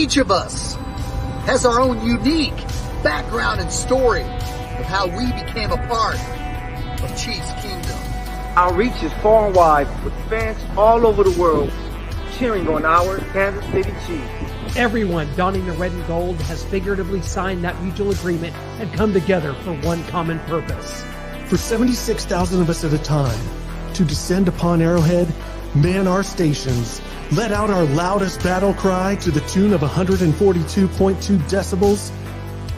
Each of us has our own unique background and story of how we became a part of Chiefs Kingdom. Our reach is far and wide, with fans all over the world cheering on our Kansas City Chiefs. Everyone donning the red and gold has figuratively signed that mutual agreement and come together for one common purpose. For 76,000 of us at a time, to descend upon Arrowhead, man our stations, let out our loudest battle cry to the tune of 142.2 decibels,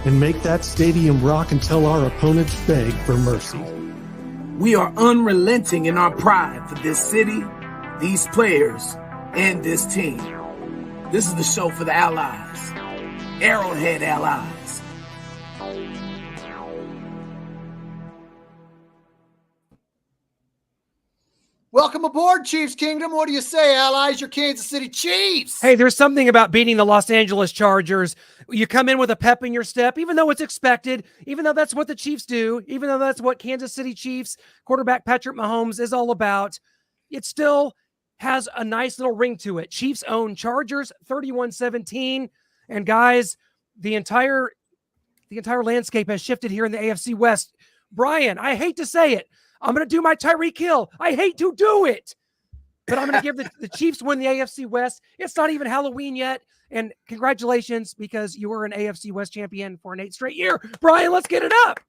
and make that stadium rock until our opponents beg for mercy. We are unrelenting in our pride for this city, these players, and this team. This is the show for the allies, Arrowhead Allies. Welcome aboard, Chiefs Kingdom. What do you say, allies? Your Kansas City Chiefs. Hey, there's something about beating the Los Angeles Chargers. You come in with a pep in your step, even though it's expected, even though that's what the Chiefs do, even though that's what Kansas City Chiefs quarterback Patrick Mahomes is all about. It still has a nice little ring to it. Chiefs own Chargers 31-17. And guys, the entire landscape has shifted here in the AFC West. Brian, I hate to say it, I'm going to do my Tyreek Hill. I hate to do it, but I'm going to give the Chiefs win the AFC West. It's not even Halloween yet. And congratulations, because you were an AFC West champion for an 8th straight year. Brian, let's get it up.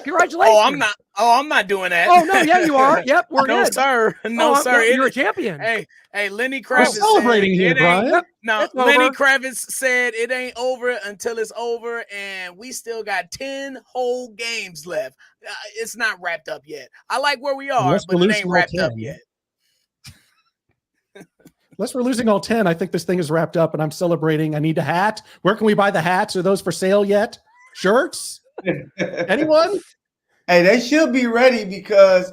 Congratulations. I'm not doing that. Oh, no, yeah, you are. Yep, we're no, good. Sir. No, sir. You're a champion. Hey, Lenny Kravitz. We're celebrating here, Brian. No, Lenny Kravitz said it ain't over until it's over, and we still got 10 whole games left. It's not wrapped up yet. I like where we are, but it ain't wrapped up yet. Unless we're losing all 10, I think this thing is wrapped up, and I'm celebrating. I need a hat. Where can we buy the hats? Are those for sale yet? Shirts? Anyone? Hey, they should be ready because,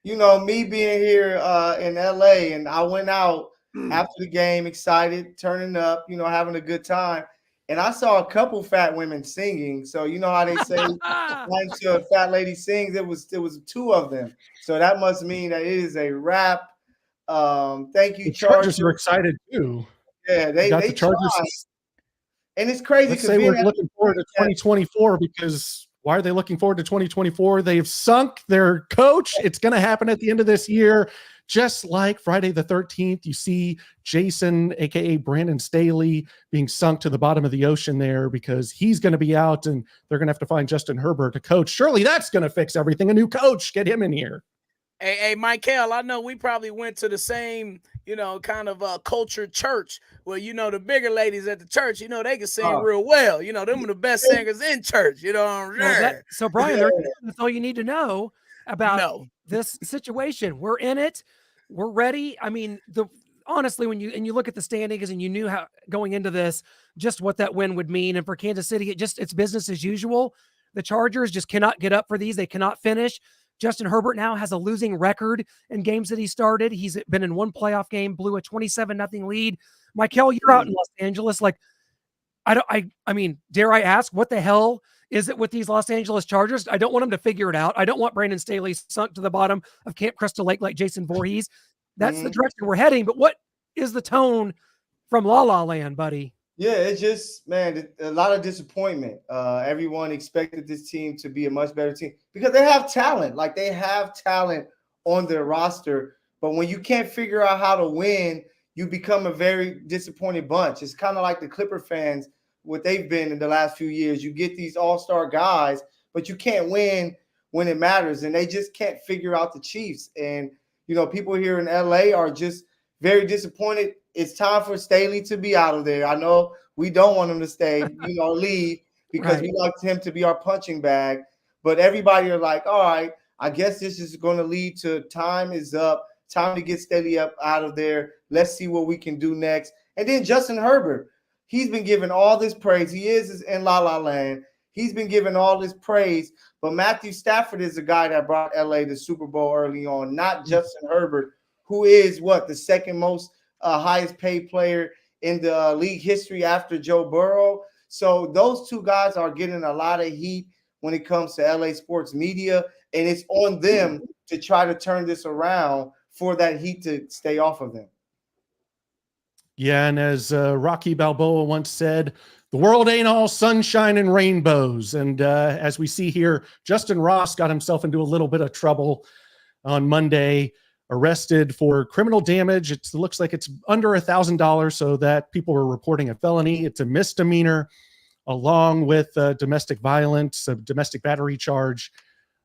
me being here in LA, and I went out after the game, excited, turning up, having a good time. And I saw a couple fat women singing. So you know how they say once a fat lady sings, it was 2 of them. So that must mean that it is a wrap. Thank you, the Chargers are excited too. Yeah, they got the Chargers. Tried. And it's crazy. Let's say we're looking forward to 2024 because why are they looking forward to 2024? They've sunk their coach. It's going to happen at the end of this year. Just like Friday the 13th, you see Jason, a.k.a. Brandon Staley, being sunk to the bottom of the ocean there because he's going to be out and they're going to have to find Justyn Herbert to coach. Surely that's going to fix everything. A new coach, get him in here. Hey, Michael, I know we probably went to the same, kind of cultured church where, the bigger ladies at the church, they can sing real well. Them are the best singers in church. So, Brian, that's all you need to know about this situation. We're in it. We're ready. I mean, honestly, when you look at the standings and you knew how going into this, just what that win would mean. And for Kansas City, it's business as usual. The Chargers just cannot get up for these. They cannot finish. Justyn Herbert now has a losing record in games that he started. He's been in one playoff game, blew a 27-0 lead. Michael, you're out in Los Angeles. Like, I mean, dare I ask, what the hell is it with these Los Angeles Chargers? I don't want them to figure it out. I don't want Brandon Staley sunk to the bottom of Camp Crystal Lake like Jason Voorhees. That's the direction we're heading. But what is the tone from La La Land, buddy? Yeah, it's just, man, a lot of disappointment. Everyone expected this team to be a much better team because they have talent. Like, they have talent on their roster. But when you can't figure out how to win, you become a very disappointed bunch. It's kind of like the Clipper fans, what they've been in the last few years. You get these all-star guys, but you can't win when it matters. And they just can't figure out the Chiefs. And, people here in LA are just very disappointed. It's time for Staley to be out of there. I know we don't want him to stay, leave because we like him to be our punching bag. But everybody are like, all right, I guess this is going to lead to time is up. Time to get Staley up out of there. Let's see what we can do next. And then Justyn Herbert, he's been given all this praise. He is in La La Land. He's been given all this praise. But Matthew Stafford is the guy that brought LA the Super Bowl early on, not Justyn Herbert, who is the second most highest paid player in the league history after Joe Burrow. So those two guys are getting a lot of heat when it comes to LA sports media, and it's on them to try to turn this around for that heat to stay off of them. Yeah, and as Rocky Balboa once said, the world ain't all sunshine and rainbows. And as we see here, Justyn Ross got himself into a little bit of trouble on Monday, arrested for criminal damage. It looks like it's under $1,000, so that people were reporting a felony. It's a misdemeanor, along with domestic violence, a domestic battery charge.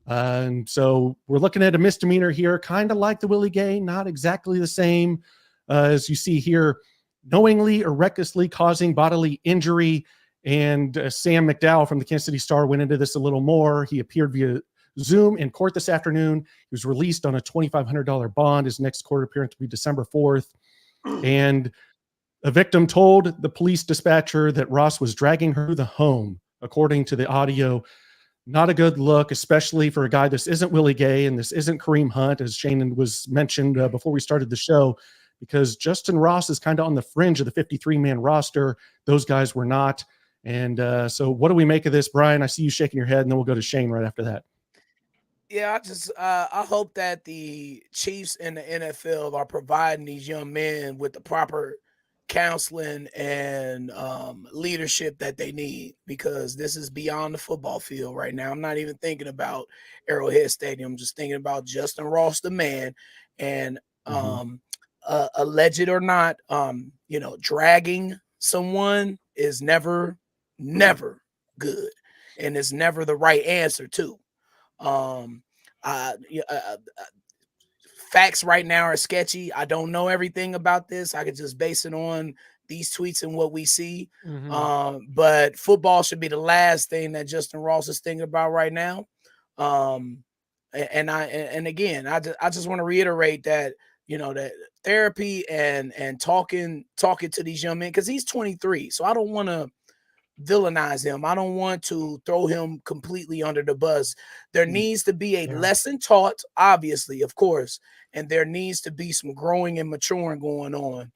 And so we're looking at a misdemeanor here, kind of like the Willie Gay, not exactly the same. As you see here, knowingly or recklessly causing bodily injury. And Sam McDowell from the Kansas City Star went into this a little more. He appeared via Zoom in court this afternoon. He was released on a $2,500 bond. His next court appearance will be December 4th. And a victim told the police dispatcher that Ross was dragging her to the home, according to the audio. Not a good look, especially for a guy. This isn't Willie Gay and this isn't Kareem Hunt, as Shannon was mentioned before we started the show, because Justyn Ross is kind of on the fringe of the 53-man roster. Those guys were not. And so what do we make of this, Brian? I see you shaking your head, and then we'll go to Shane right after that. Yeah, I hope that the Chiefs and the NFL are providing these young men with the proper counseling and leadership that they need, because this is beyond the football field right now. I'm not even thinking about Arrowhead Stadium. I'm just thinking about Justyn Ross, the man, and alleged or not, dragging someone is never good, and it's never the right answer too. Facts right now are sketchy. I don't know everything about this. I could just base it on these tweets and what we see. But football should be the last thing that Justyn Ross is thinking about right now. And again, I just want to reiterate that, that therapy and talking to these young men, because he's 23. So I don't want to villainize him. I don't want to throw him completely under the bus. There needs to be a lesson taught, obviously, of course, and there needs to be some growing and maturing going on.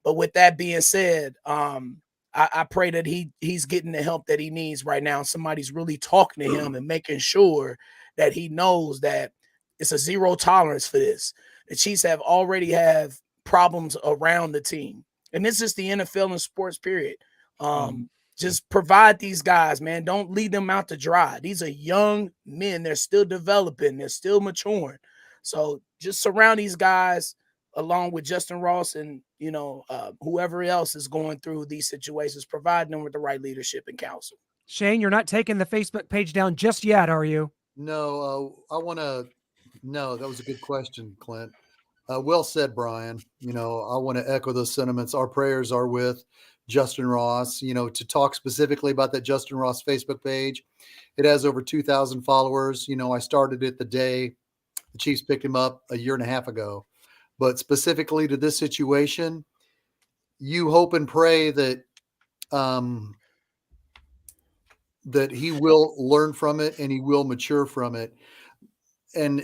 But with that being said, I pray that he's getting the help that he needs right now. Somebody's really talking to him and making sure that he knows that it's a zero tolerance for this. The Chiefs already have problems around the team, and this is the NFL and sports period. Just provide these guys, man. Don't leave them out to dry. These are young men. They're still developing. They're still maturing. So just surround these guys along with Justyn Ross and, whoever else is going through these situations, provide them with the right leadership and counsel. Shane, you're not taking the Facebook page down just yet, are you? No, no, that was a good question, Clint. Well said, Brian. I want to echo those sentiments. Our prayers are with Justyn Ross. To talk specifically about that Justyn Ross Facebook page, it has over 2,000 followers. I started it the day the Chiefs picked him up a year and a half ago. But specifically to this situation, you hope and pray that that he will learn from it and he will mature from it. And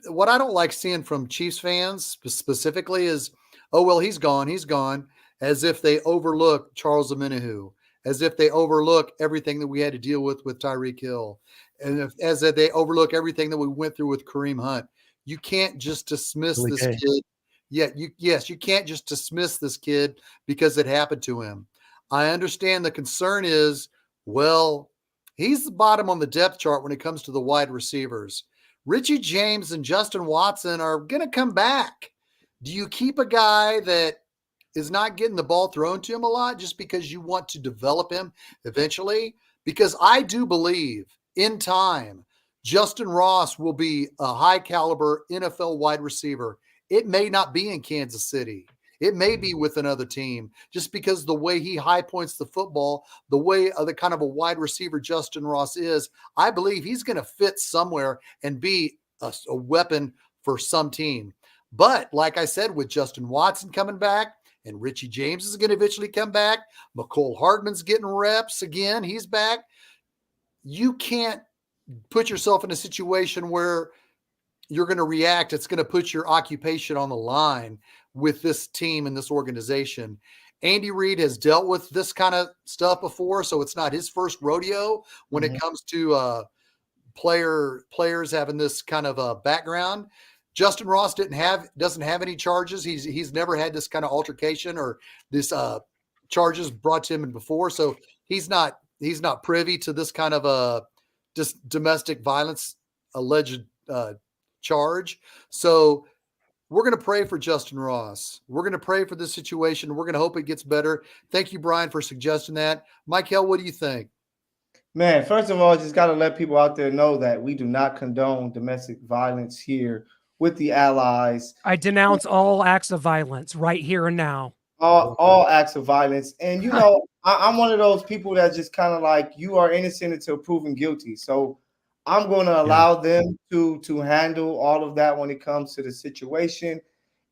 what I don't like seeing from Chiefs fans specifically is, oh, well, he's gone, as if they overlook Charles Omenihu, as if they overlook everything that we had to deal with Tyreek Hill, and as if they overlook everything that we went through with Kareem Hunt. You can't just dismiss this kid. Yeah, you can't just dismiss this kid because it happened to him. I understand the concern is, well, he's the bottom on the depth chart when it comes to the wide receivers. Richie James and Justin Watson are going to come back. Do you keep a guy that is not getting the ball thrown to him a lot just because you want to develop him eventually? Because I do believe in time, Justyn Ross will be a high caliber NFL wide receiver. It may not be in Kansas City. It may be with another team, just because the way he high points the football, the way of the kind of a wide receiver Justyn Ross is, I believe he's going to fit somewhere and be a weapon for some team. But like I said, with Justin Watson coming back and Richie James is going to eventually come back, McCole Hardman's getting reps again. He's back. You can't put yourself in a situation where you're going to react. It's going to put your occupation on the line with this team and this organization. Andy Reid has dealt with this kind of stuff before, so it's not his first rodeo when it comes to players having this kind of a background. Justyn Ross doesn't have any charges. He's never had this kind of altercation or this charges brought to him before. So he's not privy to this kind of just domestic violence alleged charge. So we're going to pray for Justyn Ross. We're going to pray for this situation. We're going to hope it gets better. Thank you, Brian, for suggesting that. Michael, what do you think? Man, first of all, just got to let people out there know that we do not condone domestic violence here with the allies. I denounce all acts of violence right here and now. All acts of violence. And, you know, I'm one of those people that just kind of like, you are innocent until proven guilty. So I'm going to allow them to handle all of that when it comes to the situation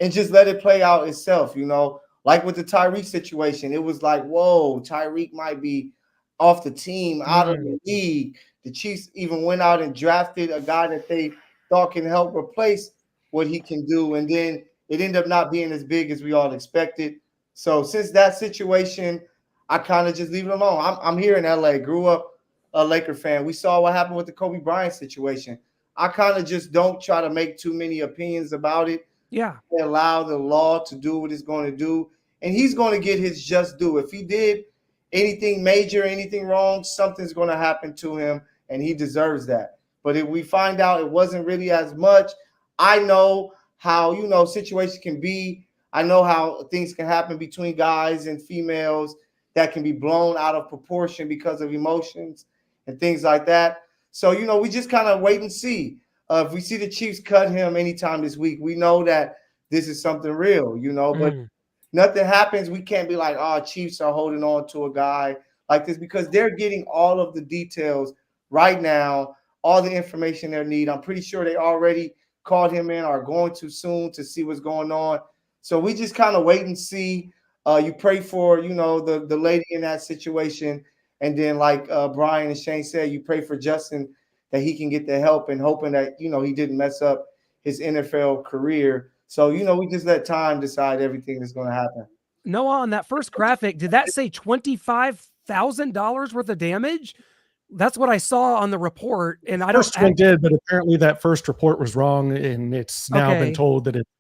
and just let it play out itself. You know, like with the Tyreek situation, it was like, whoa, Tyreek might be off the team, out of the league. The Chiefs even went out and drafted a guy that they thought can help replace what he can do. And then it ended up not being as big as we all expected. So since that situation, I kind of just leave it alone. I'm here in LA, grew up a Laker fan. We saw what happened with the Kobe Bryant situation. I kind of just don't try to make too many opinions about it. Yeah. Allow the law to do what it's going to do. And he's going to get his just due. If he did anything major, anything wrong, something's going to happen to him, and he deserves that. But if we find out it wasn't really as much, I know how, you know, situations can be. I know how things can happen between guys and females that can be blown out of proportion because of emotions and things like that. So, you know, we just kind of wait and see. If we see the Chiefs cut him anytime this week, we know that this is something real, you know, but nothing happens. We can't be like, oh, Chiefs are holding on to a guy like this, because they're getting all of the details right now, all the information they need. I'm pretty sure they already called him in, or going to soon, to see what's going on. So we just kind of wait and see. You pray for, you know, the lady in that situation. And then like Brian and Shane said, you pray for Justyn that he can get the help, and hoping that, you know, he didn't mess up his NFL career. So, you know, we just let time decide everything that's going to happen. Noah, on that first graphic, did that say $25,000 worth of damage? That's what I saw on the report. And I don't. First one did, but apparently that first report was wrong, and it's now been told that it's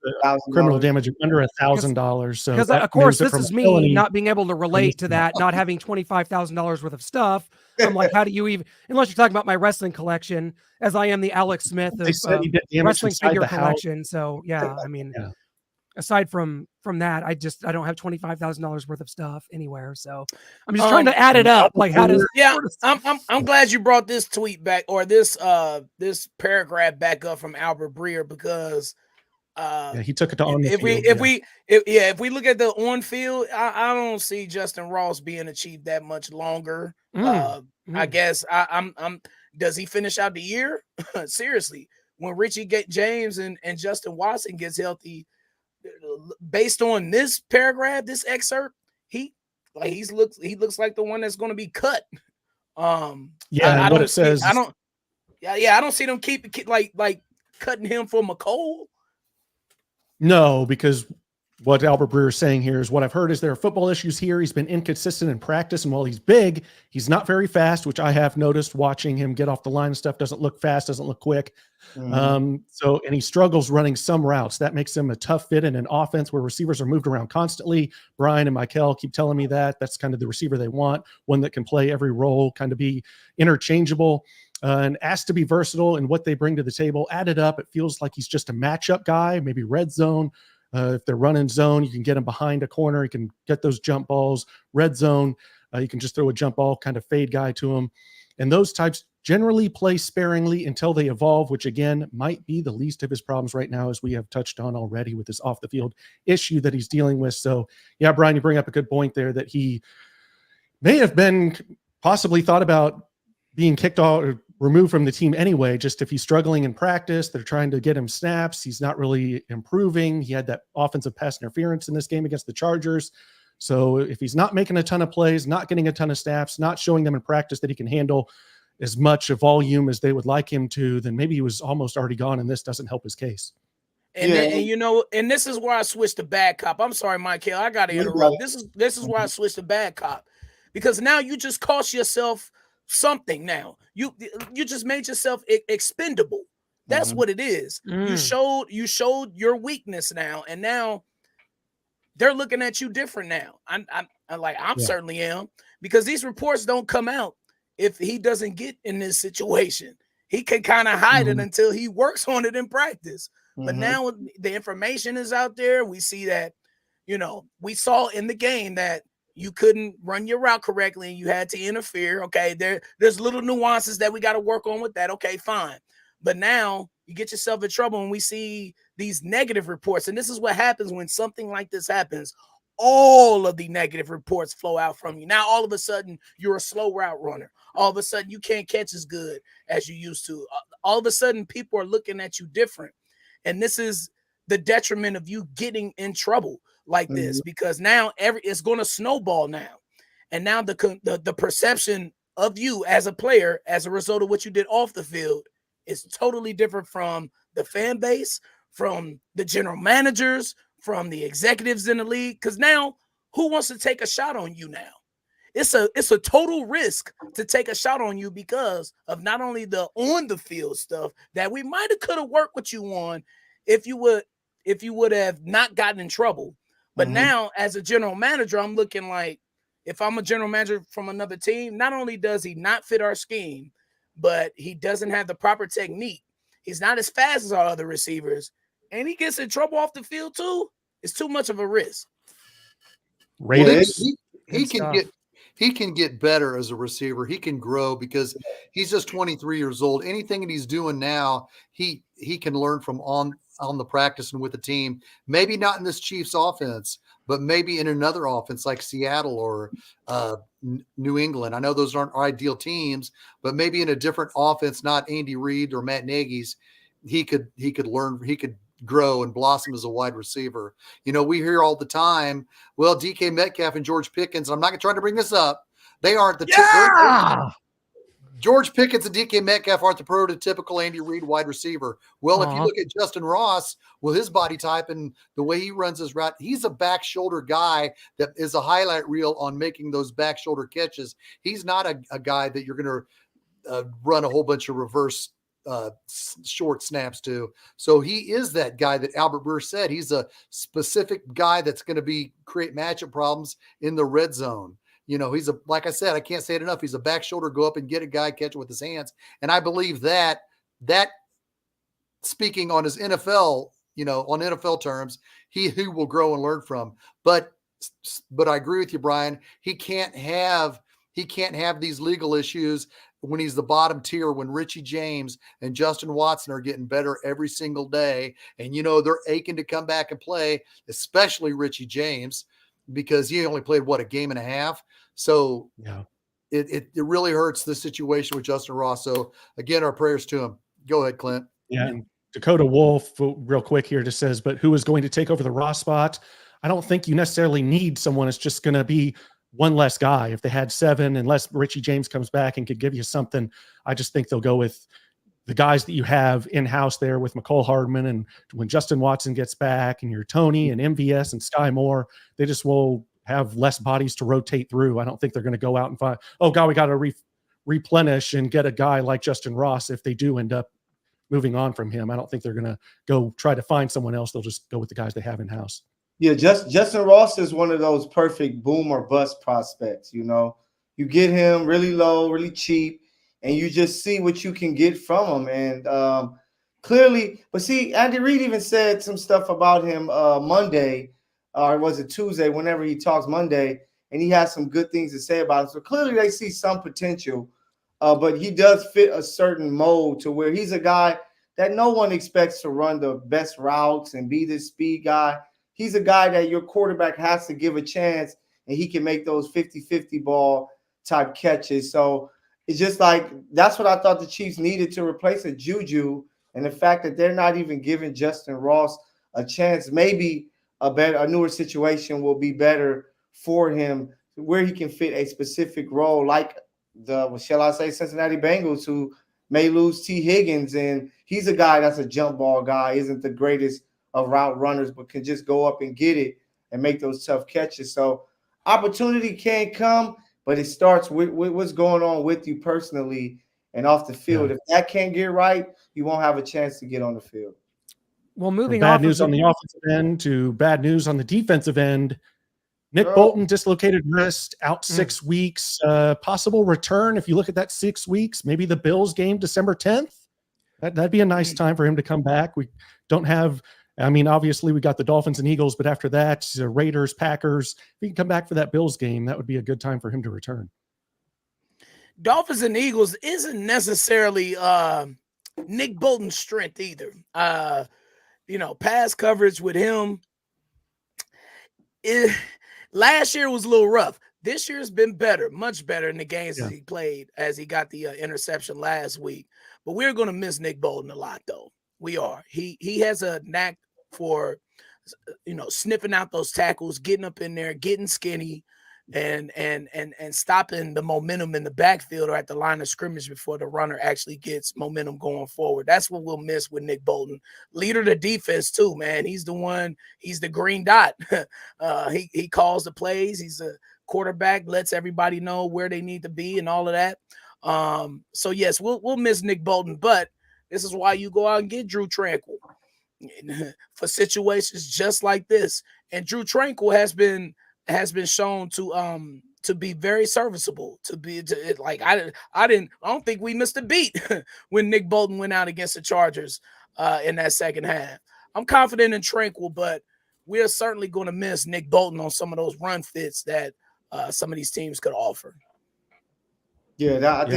criminal damage under $1,000. So because of course this is me not being able to relate to that, not having $25,000 worth of stuff. I'm like, how do you even? Unless you're talking about my wrestling collection, as I am the Alex Smith of wrestling figure collection. So yeah, I mean. Yeah. Aside from that, I don't have $25,000 worth of stuff anywhere. So I'm just trying to add it up. Like, how does? Yeah, I'm glad you brought this tweet back, or this paragraph back up from Albert Breer, because he took it to on the field. If we look at the on field, I don't see Justyn Ross being a Chief that much longer. I guess I'm does he finish out the year? Seriously, when Richie James and Justin Watson gets healthy, based on this paragraph, this excerpt, he looks like the one that's going to be cut. I don't see them keep like cutting him for McCole. No, because what Albert Breer is saying here is what I've heard is there are football issues here. He's been inconsistent in practice, and while he's big, he's not very fast, which I have noticed watching him get off the line and stuff. Doesn't look fast, doesn't look quick. And he struggles running some routes. That makes him a tough fit in an offense where receivers are moved around constantly. Brian and Michael keep telling me that. That's kind of the receiver they want, one that can play every role, kind of be interchangeable. And asked to be versatile in what they bring to the table. Added up, it feels like he's just a matchup guy, maybe red zone. If they're running zone, you can get him behind a corner. You can get those jump balls. Red zone, you can just throw a jump ball, kind of fade guy to him. And those types generally play sparingly until they evolve, which again might be the least of his problems right now, as we have touched on already with this off the field issue that he's dealing with. So yeah, Brian, you bring up a good point there that he may have been possibly thought about being kicked off or removed from the team anyway. Just if he's struggling in practice, they're trying to get him snaps. He's not really improving. He had that offensive pass interference in this game against the Chargers. So if he's not making a ton of plays, not getting a ton of snaps, not showing them in practice that he can handle as much a volume as they would like him to, then maybe he was almost already gone, and this doesn't help his case. And this is where I switched to bad cop. I'm sorry, Michael, I got to interrupt. This is where I switched to bad cop, because now you just cost yourself something. Now you just made yourself expendable. That's what it is. You showed your weakness now, and now they're looking at you different now. I'm certainly am, because these reports don't come out if he doesn't get in this situation. He can kind of hide it until he works on it in practice. But now the information is out there. We see that, we saw in the game that you couldn't run your route correctly and you had to interfere. Okay, there's little nuances that we got to work on with that. Okay, fine. But now you get yourself in trouble when we see these negative reports. And this is what happens when something like this happens. All of the negative reports flow out from you. Now, all of a sudden, you're a slow route runner. All of a sudden, you can't catch as good as you used to. All of a sudden, people are looking at you different. And this is the detriment of you getting in trouble like this, because now it's going to snowball now. And now the perception of you as a player, as a result of what you did off the field, is totally different from the fan base, from the general managers, from the executives in the league. Because now, who wants to take a shot on you now? It's a total risk to take a shot on you because of not only the on the field stuff that we might have could have worked with you on if you would have not gotten in trouble. But now, as a general manager, I'm looking like, if I'm a general manager from another team, not only does he not fit our scheme, but he doesn't have the proper technique. He's not as fast as our other receivers, and he gets in trouble off the field too. It's too much of a risk. He can get better as a receiver. He can grow because he's just 23 years old. Anything that he's doing now, he can learn from on the practice and with the team. Maybe not in this Chiefs offense, but maybe in another offense like Seattle or New England. I know those aren't ideal teams, but maybe in a different offense, not Andy Reid or Matt Nagy's, he could learn, he could grow and blossom as a wide receiver. We hear all the time, well, DK Metcalf and George Pickens, I'm not trying to bring this up, they aren't the George Pickens and DK Metcalf aren't the prototypical Andy Reid wide receiver. Well, if you look at Justyn Ross, with his body type and the way he runs his route, he's a back shoulder guy that is a highlight reel on making those back shoulder catches. He's not a guy that you're going to run a whole bunch of reverse short snaps to. So he is that guy that Albert Breer said. He's a specific guy that's going to create matchup problems in the red zone. He's like I said, I can't say it enough. He's a back shoulder, go up and get a guy, catch it with his hands. And I believe that speaking on his NFL, on NFL terms, he will grow and learn from. But I agree with you, Brian. He can't have these legal issues when he's the bottom tier, when Richie James and Justin Watson are getting better every single day. And, they're aching to come back and play, especially Richie James, because he only played, a game and a half. So it really hurts the situation with Justyn Ross. So again, our prayers to him. Go ahead, Clint. Yeah. And Dakota Wolf, real quick here, just says, but who is going to take over the Ross spot? I don't think you necessarily need someone that's just going to be one less guy. If they had 7, unless Richie James comes back and could give you something, I just think they'll go with the guys that you have in-house there with McCole Hardman. And when Justin Watson gets back and your Tony and MVS and Sky Moore, they just will have less bodies to rotate through. I don't think they're going to go out and find, oh God, we got to replenish and get a guy like Justyn Ross. If they do end up moving on from him, I don't think they're going to go try to find someone else. They'll just go with the guys they have in-house. Yeah, Justyn Ross is one of those perfect boom or bust prospects. You get him really low, really cheap, and you just see what you can get from him. And clearly, but see, Andy Reid even said some stuff about him Monday, or was it Tuesday, whenever he talks Monday, and he has some good things to say about him. So clearly they see some potential, but he does fit a certain mold to where he's a guy that no one expects to run the best routes and be this speed guy. He's a guy that your quarterback has to give a chance, and he can make those 50-50 ball type catches. So it's just like, that's what I thought the Chiefs needed to replace a Juju. And the fact that they're not even giving Justyn Ross a chance, maybe a newer situation will be better for him, where he can fit a specific role, like Cincinnati Bengals, who may lose T. Higgins. And he's a guy that's a jump ball guy, isn't the greatest of route runners, but can just go up and get it and make those tough catches. So opportunity can come, but it starts with what's going on with you personally. and off the field. If that can't get right, you won't have a chance to get on the field. Well, moving From bad off news of on the offensive end to bad news on the defensive end. Nick Bolton, dislocated wrist, out 6 weeks. Possible return, if you look at that 6 weeks, maybe the Bills game December 10th. That'd be a nice time for him to come back. We don't have, I mean, obviously we got the Dolphins and Eagles, but after that, Raiders, Packers. If he can come back for that Bills game, that would be a good time for him to return. Dolphins and Eagles isn't necessarily Nick Bolton's strength either. Pass coverage with him. Last year was a little rough. This year's been better, much better in the games that he played, as he got the interception last week. But we're going to miss Nick Bolton a lot, though. We are. He has a knack for, sniffing out those tackles, getting up in there, getting skinny, and stopping the momentum in the backfield or at the line of scrimmage before the runner actually gets momentum going forward. That's what we'll miss with Nick Bolton. Leader of the defense too, man. He's the one. He's the green dot. He calls the plays. He's a quarterback, lets everybody know where they need to be and all of that. So yes, we'll miss Nick Bolton, but this is why you go out and get Drew Tranquill for situations just like this. And Drew Tranquill has been shown to be very serviceable. I don't think we missed a beat when Nick Bolton went out against the Chargers in that second half. I'm confident in Tranquill, but we're certainly going to miss Nick Bolton on some of those run fits that some of these teams could offer. Yeah, that's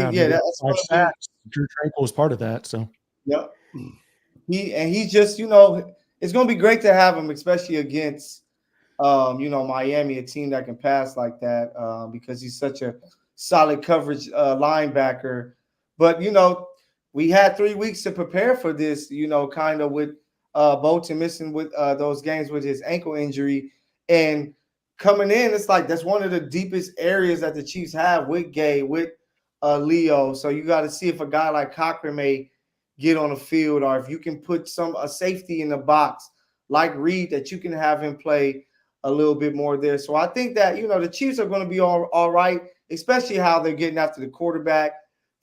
Drew Tranquill was part of that. So yeah, he just it's going to be great to have him, especially against Miami, a team that can pass like that, because he's such a solid coverage linebacker. But we had 3 weeks to prepare for this, kind of with Bolton missing with those games with his ankle injury, and coming in, it's like that's one of the deepest areas that the Chiefs have with Gay, with Leo. So you got to see if a guy like Cochran may get on the field, or if you can put a safety in the box like Reed, that you can have him play a little bit more there. So I think that, the Chiefs are going to be all right, especially how they're getting after the quarterback.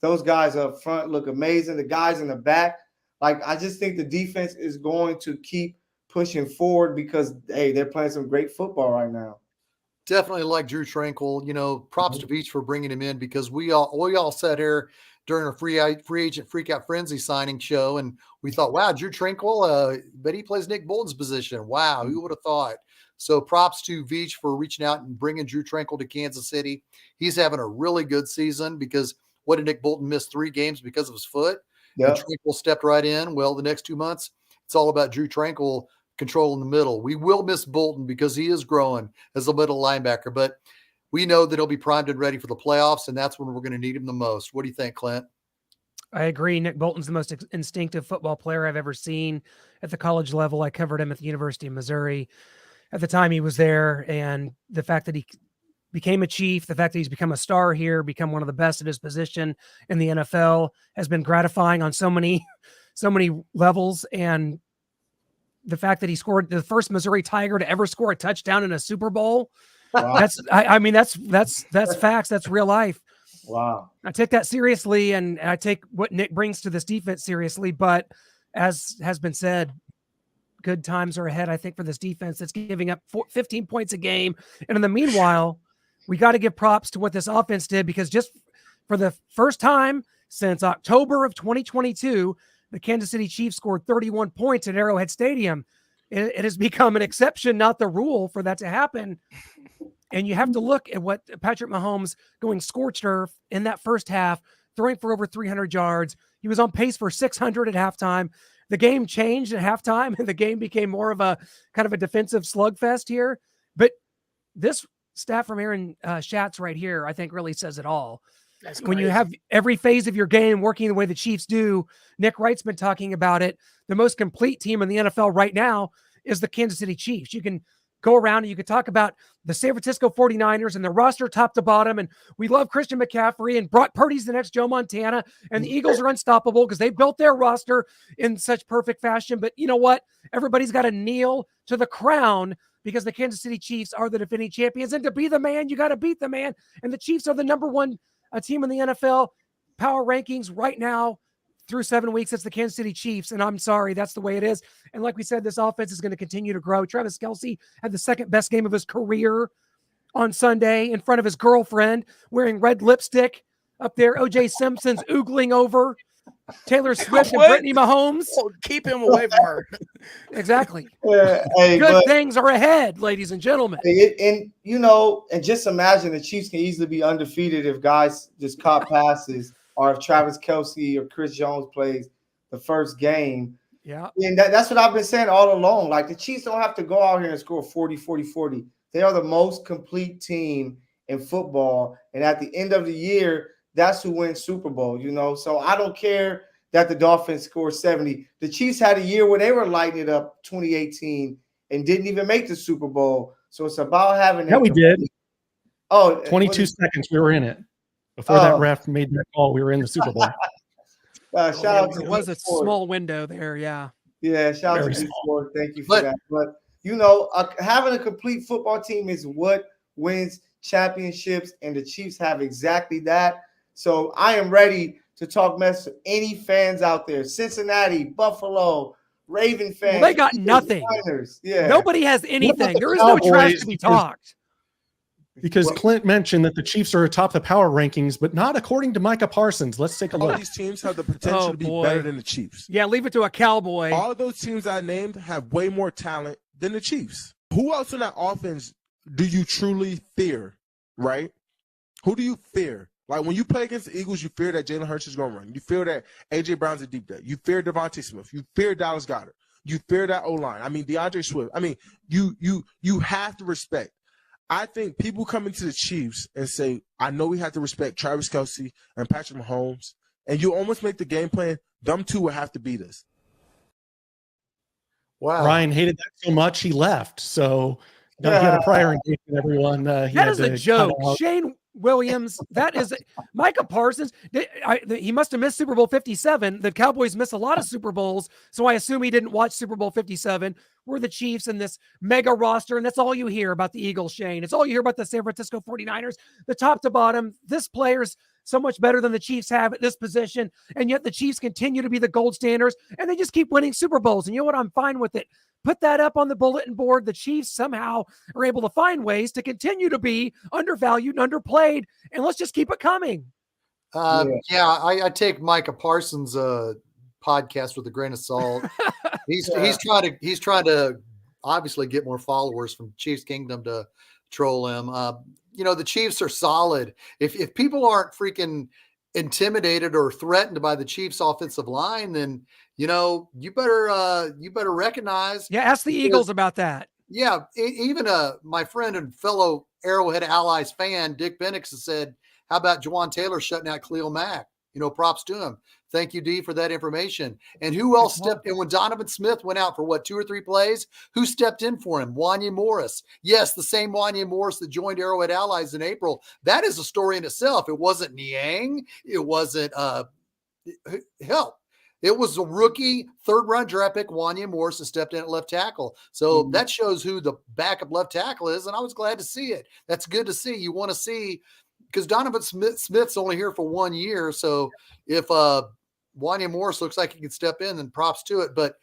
Those guys up front look amazing. The guys in the back, I just think the defense is going to keep pushing forward because, hey, they're playing some great football right now. Definitely like Drew Tranquill. Props to Beach for bringing him in, because we all sat here during a free agent freakout frenzy signing show, and we thought, wow, Drew Tranquill, but he plays Nick Bolton's position. Wow, who would have thought? So props to Veach for reaching out and bringing Drew Tranquill to Kansas City. He's having a really good season, because what did Nick Bolton miss 3 games because of his foot? Yeah. And Tranquill stepped right in. Well, the next 2 months, it's all about Drew Tranquill controlling the middle. We will miss Bolton because he is growing as a middle linebacker, but we know that he'll be primed and ready for the playoffs, and that's when we're going to need him the most. What do you think, Clint? I agree. Nick Bolton's the most instinctive football player I've ever seen at the college level. I covered him at the University of Missouri at the time he was there, and the fact that he became a Chief, the fact that he's become a star here, become one of the best at his position in the NFL, has been gratifying on so many levels. And the fact that he scored the first Missouri Tiger to ever score a touchdown in a Super Bowl. Wow. That's facts. That's real life. Wow. I take that seriously, and I take what Nick brings to this defense seriously, but as has been said, good times are ahead, I think, for this defense that's giving up 15 points a game. And in the meanwhile, we got to give props to what this offense did, because just for the first time since October of 2022, the Kansas City Chiefs scored 31 points at Arrowhead Stadium. It has become an exception, not the rule, for that to happen. And you have to look at what Patrick Mahomes going scorched earth in that first half, throwing for over 300 yards. He was on pace for 600 at halftime. The game changed at halftime, and the game became more of a kind of a defensive slugfest here. But this stat from Aaron Schatz right here, I think, really says it all. That's when crazy. You have every phase of your game working the way the Chiefs do. Nick Wright's been talking about it. The most complete team in the NFL right now is the Kansas City Chiefs. You can go around and you could talk about the San Francisco 49ers and the roster top to bottom. And we love Christian McCaffrey, and Brock Purdy's the next Joe Montana, and the Eagles are unstoppable because they built their roster in such perfect fashion. But you know what? Everybody's got to kneel to the crown, because the Kansas City Chiefs are the defending champions. And to be the man, you got to beat the man. And the Chiefs are the number one team in the NFL. power rankings right now through 7 weeks, it's the Kansas City Chiefs. And I'm sorry, that's the way it is. And like we said, this offense is going to continue to grow. Travis Kelce had the second best game of his career on Sunday in front of his girlfriend wearing red lipstick up there. OJ Simpson's oogling over Taylor Swift and Brittany Mahomes. Oh, keep him away from her. Exactly. Hey, Good things are ahead, ladies and gentlemen. And just imagine the Chiefs can easily be undefeated if guys just caught passes or if Travis Kelce or Chris Jones plays the first game. Yeah. And that's what I've been saying all along. Like, the Chiefs don't have to go out here and score 40, 40, 40. They are the most complete team in football. And at the end of the year, that's who wins Super Bowl, So I don't care that the Dolphins scored 70. The Chiefs had a year where they were lighting it up 2018 and didn't even make the Super Bowl. So it's about having that. We did. Oh, 22 seconds. We were in it. Before that ref made that call, we were in the Super Bowl. Shout out to it was a small window there, yeah. Yeah, shout out to Sport. Thank you for that. But having a complete football team is what wins championships, and the Chiefs have exactly that. So I am ready to talk mess to any fans out there. Cincinnati, Buffalo, Raven fans. Well, they got nothing. Yeah. Nobody has anything. There is no trash to be talked. Because Clint mentioned that the Chiefs are atop the power rankings, but not according to Micah Parsons. Let's take a look. All these teams have the potential to be better than the Chiefs. Yeah, leave it to a cowboy. All of those teams I named have way more talent than the Chiefs. Who else in that offense do you truly fear, right? Who do you fear? Like, when you play against the Eagles, you fear that Jalen Hurts is going to run. You fear that A.J. Brown's a deep day. You fear Devontae Smith. You fear Dallas Goedert. You fear that O-line. I mean, DeAndre Swift. I mean, you have to respect. I think people come into the Chiefs and say, I know we have to respect Travis Kelce and Patrick Mahomes, and you almost make the game plan, them two will have to beat us. Wow. Ryan hated that so much, he left. So he had a prior engagement, everyone. That is a joke. Shane Williams, that is Micah Parsons. He must have missed Super Bowl 57. The Cowboys miss a lot of Super Bowls, so I assume he didn't watch Super Bowl 57. We're the Chiefs in this mega roster, and that's all you hear about the Eagles, Shane. It's all you hear about the San Francisco 49ers, the top to bottom. This player's so much better than the Chiefs have at this position, and yet the Chiefs continue to be the gold standards, and they just keep winning Super Bowls. And you know what? I'm fine with it. Put that up on the bulletin board. The Chiefs somehow are able to find ways to continue to be undervalued and underplayed, and let's just keep it coming. I take Micah Parsons' podcast with a grain of salt. He's trying to obviously get more followers from Chiefs Kingdom to troll him. The Chiefs are solid. If people aren't freaking intimidated or threatened by the Chiefs offensive line, then you better recognize. Yeah, ask the Eagles about that. Yeah, even my friend and fellow Arrowhead Allies fan, Dick Bennix, has said, how about Juwan Taylor shutting out Khalil Mack? Props to him. Thank you, D, for that information. And who else stepped in when Donovan Smith went out for 2 or 3 plays? Who stepped in for him? Wanya Morris. Yes, the same Wanya Morris that joined Arrowhead Allies in April. That is a story in itself. It wasn't Niang. It wasn't help. It was a rookie 3rd-round draft pick, Wanya Morris, that stepped in at left tackle. So that shows who the backup left tackle is, and I was glad to see it. That's good to see. You want to see, because Donovan Smith's only here for 1 year. So if Wanya Morris looks like he can step in, then props to it. But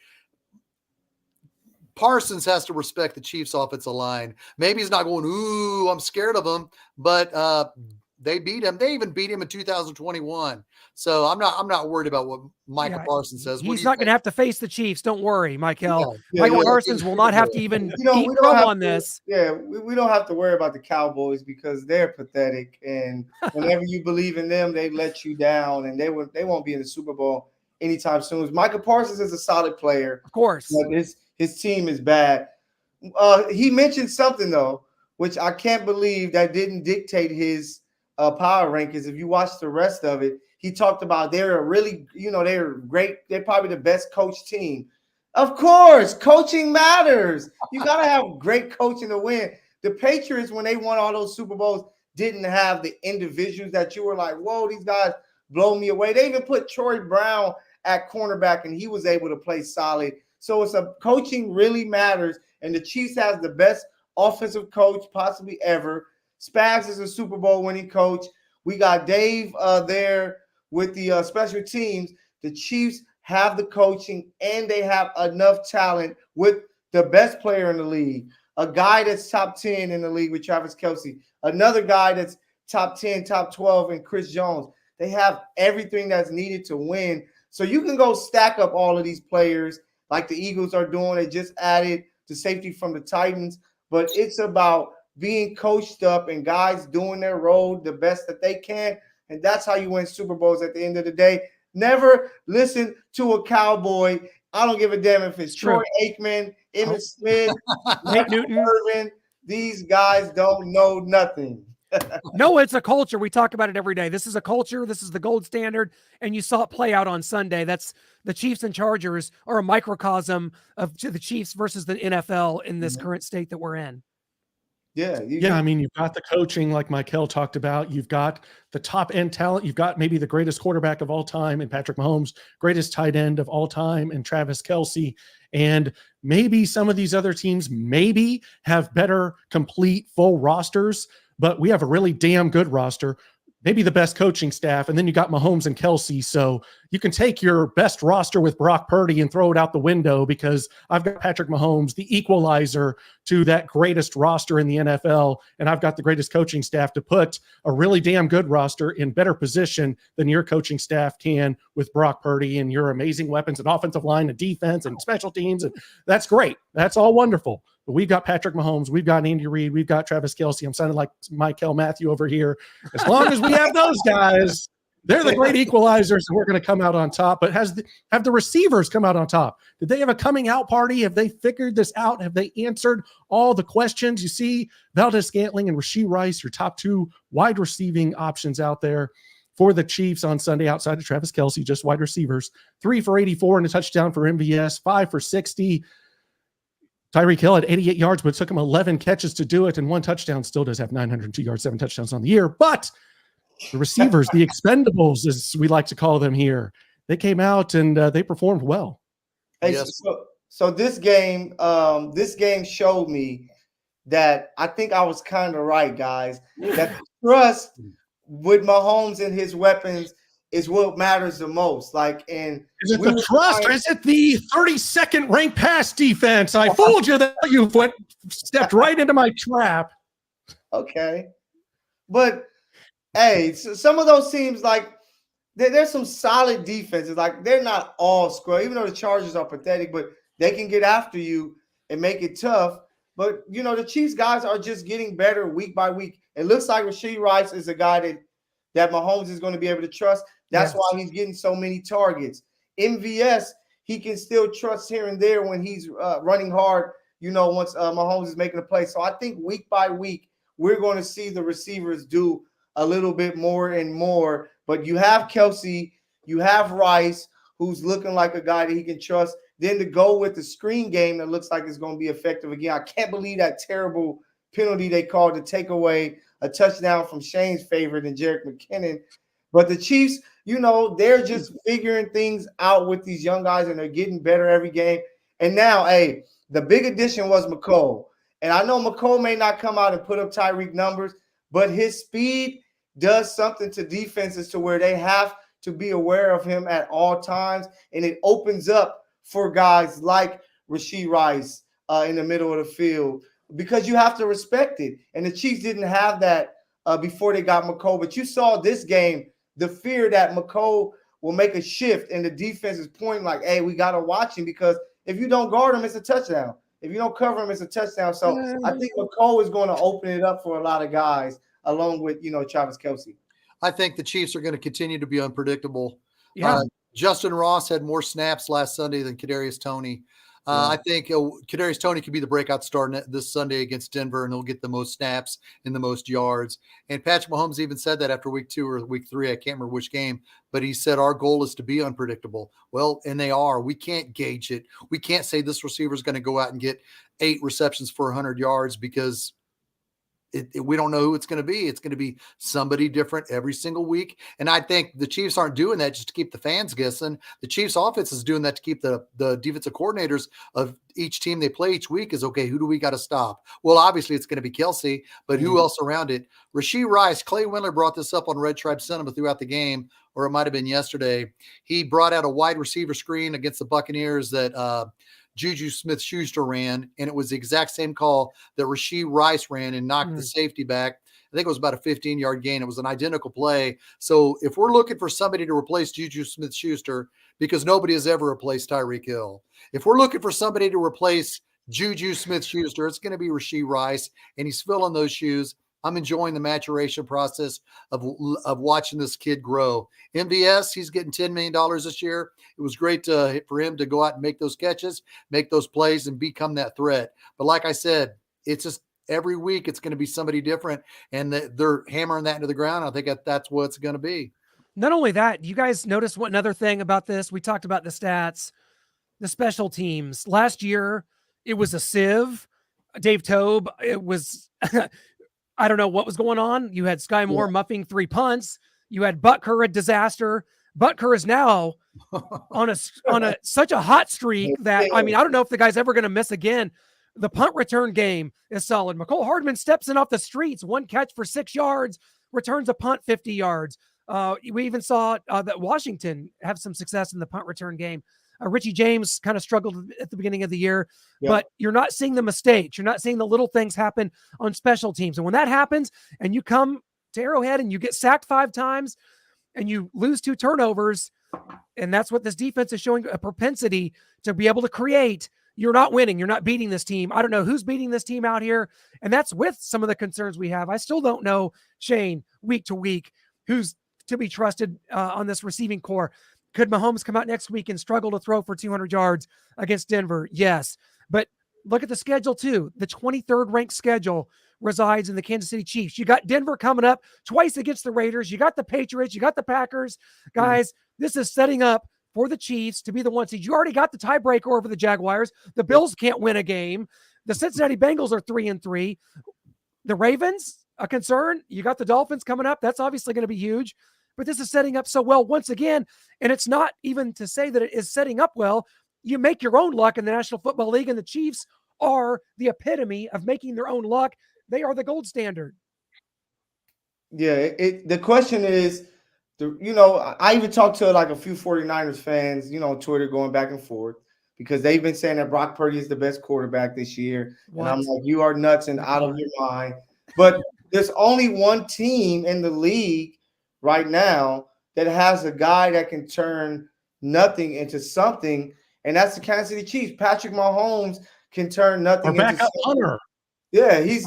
Parsons has to respect the Chiefs' offensive line. Maybe he's not going, ooh, I'm scared of him, but they beat him. They even beat him in 2021. So I'm not worried about what Micah Parsons says. He's not going to have to face the Chiefs. Don't worry, Michael. Micah Parsons will not have to even eat crow on this. Yeah, we don't have to worry about the Cowboys because they're pathetic. And whenever you believe in them, they let you down, and they won't be in the Super Bowl anytime soon. Micah Parsons is a solid player. Of course. But his team is bad. He mentioned something, though, which I can't believe that didn't dictate his power rankings. If you watch the rest of it, he talked about they're really, they're great. They're probably the best coach team. Of course, coaching matters. You got to have great coaching to win. The Patriots, when they won all those Super Bowls, didn't have the individuals that you were like, whoa, these guys blow me away. They even put Troy Brown at cornerback, and he was able to play solid. So coaching really matters, and the Chiefs has the best offensive coach possibly ever. Spags is a Super Bowl winning coach. We got Dave there with the special teams, the Chiefs have the coaching and they have enough talent with the best player in the league, a guy that's top 10 in the league with Travis Kelce, another guy that's top 10, top 12 in Chris Jones. They have everything that's needed to win. So you can go stack up all of these players like the Eagles are doing. They just added the safety from the Titans, but it's about being coached up and guys doing their role the best that they can. And that's how you win Super Bowls at the end of the day. Never listen to a Cowboy. I don't give a damn if it's Troy Aikman, Emmitt Smith, Nate Newton. Irvin. These guys don't know nothing. No, it's a culture. We talk about it every day. This is a culture. This is the gold standard. And you saw it play out on Sunday. That's the Chiefs and Chargers are a microcosm of the Chiefs versus the NFL in this current state that we're in. Yeah. I mean, you've got the coaching like Michael talked about. You've got the top end talent. You've got maybe the greatest quarterback of all time in Patrick Mahomes, greatest tight end of all time in Travis Kelce. And maybe some of these other teams maybe have better complete full rosters, but we have a really damn good roster, maybe the best coaching staff. And then you got Mahomes and Kelce. So you can take your best roster with Brock Purdy and throw it out the window because I've got Patrick Mahomes, the equalizer to that greatest roster in the NFL. And I've got the greatest coaching staff to put a really damn good roster in better position than your coaching staff can with Brock Purdy and your amazing weapons and offensive line and defense and special teams. And that's great. That's all wonderful. But we've got Patrick Mahomes, we've got Andy Reid, we've got Travis Kelce. I'm sounding like Michael Matthew over here. As long as we have those guys, they're the great equalizers, and we're going to come out on top. But have the receivers come out on top? Did they have a coming out party? Have they figured this out? Have they answered all the questions? You see Valdez-Scantling and Rashee Rice, your top two wide receiving options out there for the Chiefs on Sunday outside of Travis Kelce, just wide receivers. 3 for 84 and a touchdown for MVS, 5 for 60. Tyreek Hill had 88 yards, but it took him 11 catches to do it, and 1 touchdown. Still does have 902 yards, 7 touchdowns on the year. But the receivers, the expendables, as we like to call them here, they came out and they performed well. Hey, yes. So this game showed me that I think I was kind of right, guys. That trust with Mahomes and his weapons is what matters the most. Like, and is it the trust or is it the 32nd ranked pass defense? I fooled you that you stepped right into my trap. Okay. But hey, so some of those teams, like there's some solid defenses. Like they're not all square, even though the Chargers are pathetic, but they can get after you and make it tough. But you know, the Chiefs guys are just getting better week by week. It looks like Rashee Rice is a guy that Mahomes is going to be able to trust. That's why he's getting so many targets. MVS, he can still trust here and there when he's running hard, you know, once Mahomes is making a play. So I think week by week, we're going to see the receivers do a little bit more and more. But you have Kelce, you have Rice, who's looking like a guy that he can trust. Then to go with the screen game that looks like it's going to be effective again. I can't believe that terrible penalty they called to take away a touchdown from Shane's favorite and Jerick McKinnon. But the Chiefs, you know, they're just figuring things out with these young guys, and they're getting better every game. And now, hey, the big addition was McCole. And I know McCole may not come out and put up Tyreek numbers, but his speed does something to defenses to where they have to be aware of him at all times. And it opens up for guys like Rashee Rice in the middle of the field because you have to respect it. And the Chiefs didn't have that before they got McCole. But you saw this game, the fear that McCole will make a shift and the defense is pointing like, hey, we got to watch him because if you don't guard him, it's a touchdown. If you don't cover him, it's a touchdown. So I think McCole is going to open it up for a lot of guys along with, you know, Travis Kelce. I think the Chiefs are going to continue to be unpredictable. Yeah. Justyn Ross had more snaps last Sunday than Kadarius Toney. I think Kadarius Toney could be the breakout star this Sunday against Denver, and he'll get the most snaps and the most yards. And Patrick Mahomes even said that after week 2 or week 3. I can't remember which game, but he said our goal is to be unpredictable. Well, and they are. We can't gauge it. We can't say this receiver is going to go out and get 8 receptions for 100 yards because we don't know who it's going to be. It's going to be somebody different every single week. And I think the Chiefs aren't doing that just to keep the fans guessing. The Chiefs offense is doing that to keep the defensive coordinators of each team they play each week is, okay, who do we got to stop? Well, obviously it's going to be Kelsey, but who else around it? Rashee Rice, Clay Windler brought this up on Red Tribe Cinema throughout the game, or it might've been yesterday. He brought out a wide receiver screen against the Buccaneers that, Juju Smith-Schuster ran, and it was the exact same call that Rashee Rice ran and knocked the safety back. I think it was about a 15-yard gain. It was an identical play. So if we're looking for somebody to replace Juju Smith-Schuster, because nobody has ever replaced Tyreek Hill, if we're looking for somebody to replace Juju Smith-Schuster, it's going to be Rashee Rice, and he's filling those shoes. I'm enjoying the maturation process of watching this kid grow. MVS, he's getting $10 million this year. It was great for him to go out and make those catches, make those plays, and become that threat. But like I said, it's just every week it's going to be somebody different, and they're hammering that into the ground. I think that's what it's going to be. Not only that, you guys notice what another thing about this? We talked about the stats, the special teams. Last year, it was a sieve. Dave Tobe, it was – I don't know what was going on. You had Sky Moore muffing 3 punts. You had Butker, a disaster. Butker is now on such a hot streak that, I mean, I don't know if the guy's ever going to miss again. The punt return game is solid. McCole Hardman steps in off the streets, 1 catch for 6 yards, returns a punt 50 yards. We even saw that Washington have some success in the punt return game. Richie James kind of struggled at the beginning of the year, but you're not seeing the mistakes. You're not seeing the little things happen on special teams. And when that happens and you come to Arrowhead and you get sacked 5 times and you lose 2 turnovers, and that's what this defense is showing, a propensity to be able to create, you're not winning. You're not beating this team. I don't know who's beating this team out here. And that's with some of the concerns we have. I still don't know, Shane, week to week, who's to be trusted on this receiving core. Could Mahomes come out next week and struggle to throw for 200 yards against Denver? Yes. But look at the schedule too. The 23rd ranked schedule resides in the Kansas City Chiefs. You got Denver coming up twice against the Raiders. You got the Patriots. You got the Packers. Guys, this is setting up for the Chiefs to be the 1 seed. You already got the tiebreaker over the Jaguars. The Bills can't win a game. The Cincinnati Bengals are 3-3. The Ravens, a concern. You got the Dolphins coming up. That's obviously going to be huge. But this is setting up so well once again. And it's not even to say that it is setting up well. You make your own luck in the National Football League, and the Chiefs are the epitome of making their own luck. They are the gold standard. Yeah, the question is, I even talked to like a few 49ers fans, on Twitter going back and forth because they've been saying that Brock Purdy is the best quarterback this year. What? And I'm like, you are nuts and out of your mind. But there's only one team in the league right now that has a guy that can turn nothing into something, and that's the Kansas City Chiefs. Patrick Mahomes can turn nothing into something. Punter. Yeah, he's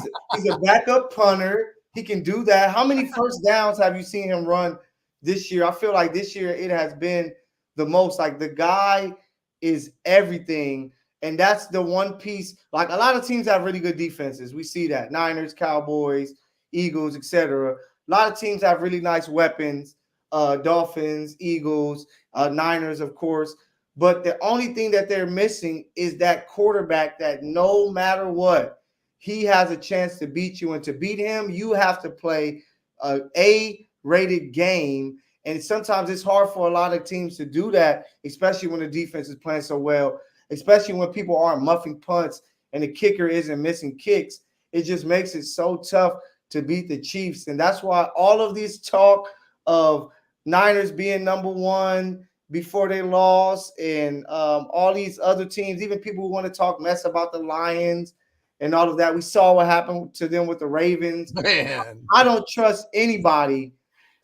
a backup punter. He can do that. How many first downs have you seen him run this year? I feel like this year it has been the most. Like, the guy is everything, and that's the one piece. Like, a lot of teams have really good defenses. We see that. Niners, Cowboys, Eagles, etc. A lot of teams have really nice weapons, Dolphins, Eagles, Niners, of course. But the only thing that they're missing is that quarterback that no matter what, he has a chance to beat you. And to beat him, you have to play an A-rated game. And sometimes it's hard for a lot of teams to do that, especially when the defense is playing so well, especially when people aren't muffing punts and the kicker isn't missing kicks. It just makes it so tough to beat the Chiefs. And that's why all of this talk of Niners being number 1 before they lost and all these other teams, even people who want to talk mess about the Lions and all of that. We saw what happened to them with the Ravens. Man. I don't trust anybody